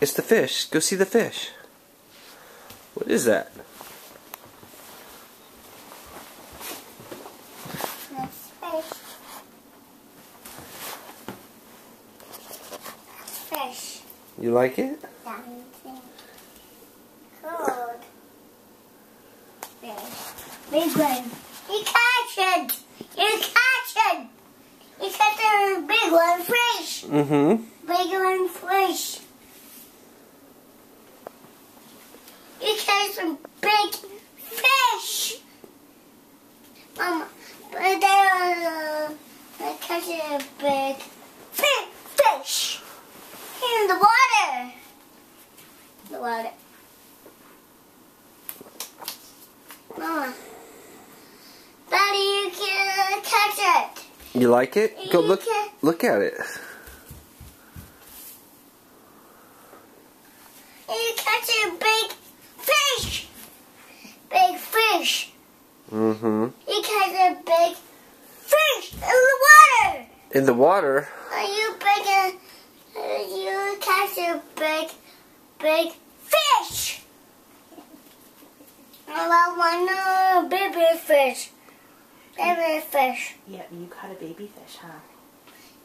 It's the fish. Go see the fish. What is that? That's fish. Fish. You like it? Something cold. Fish. Big one. You catch it. You catch it. You catch a big one fish. Mm-hmm. Big one fish. You catch a big fish. Mama, but I catch a big fish in the water. The water. Mama, Daddy, you can catch it. You like it? Go You look. can- Look at it. You catch a big fish. Big fish. Mm-hmm. You catch a big fish in the water. In the water. You catch a big fish. I want one baby fish. Baby fish. Yeah, you caught a baby fish, huh?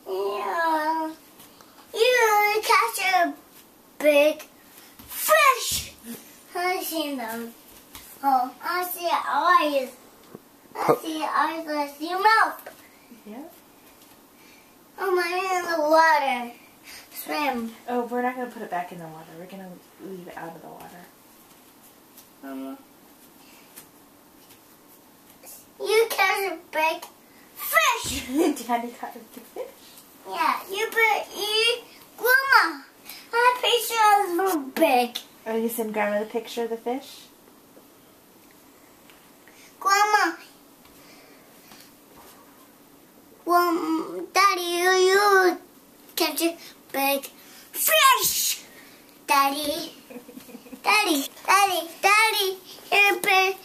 Yeah. You catch a big fish. I see them. Oh, I see eyes. I see eyes. I see mouth. Yeah. Oh, my in the water. Swim. Oh, we're not going to put it back in the water. We're going to leave it out of the water. Mama. You catch a big fish. Daddy caught a big fish. Yeah, Grandma, my picture is so big. Oh, you send Grandma the picture of the fish? Grandma, Daddy, you catch a big fish. Daddy, you're big.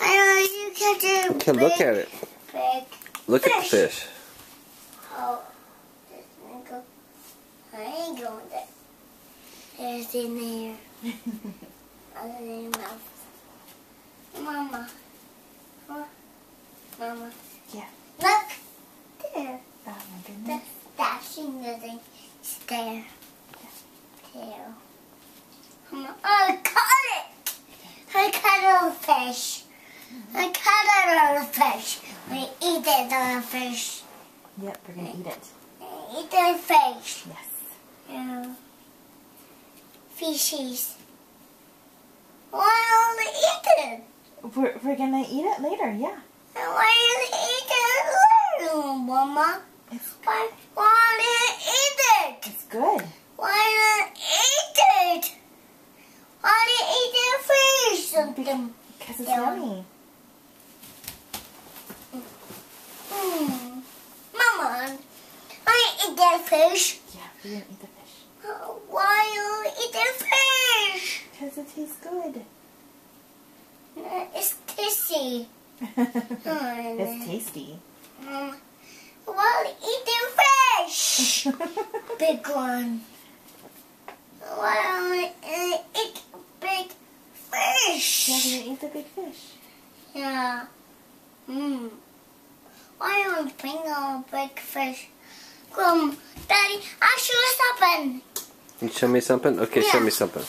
I know you catch a Okay, big, look at it. big Look fish. at the fish. Oh, I ain't going there. There's in there. Other than mouth. Mama. Huh? Mama. Yeah. Look. There. Oh, my goodness. That's dashing the thing. It's there. There. Mama. I caught it. I caught a fish. I caught a fish. We eat it on a fish. Yep, we're going to eat it. Eat the fish. Yes. Yeah. Fishies. Why don't they eat it? We're going to eat it later, yeah. Why don't they eat it later, Mama? Why don't they eat it? It's good. Why not eat it? Why do you eat the fish? Something. Because it's Yeah. yummy. Mama, I eat that fish. Yeah, we're going to eat the fish. Why you eat the fish? Because it tastes good. It's tasty. It's tasty. Why eat the fish? Big one. Why eat big fish? Yeah, we're going to eat the big fish. Yeah. Why don't you bring a big fish? Daddy, I'll show you something. You show me something? Okay, show Yeah. me something.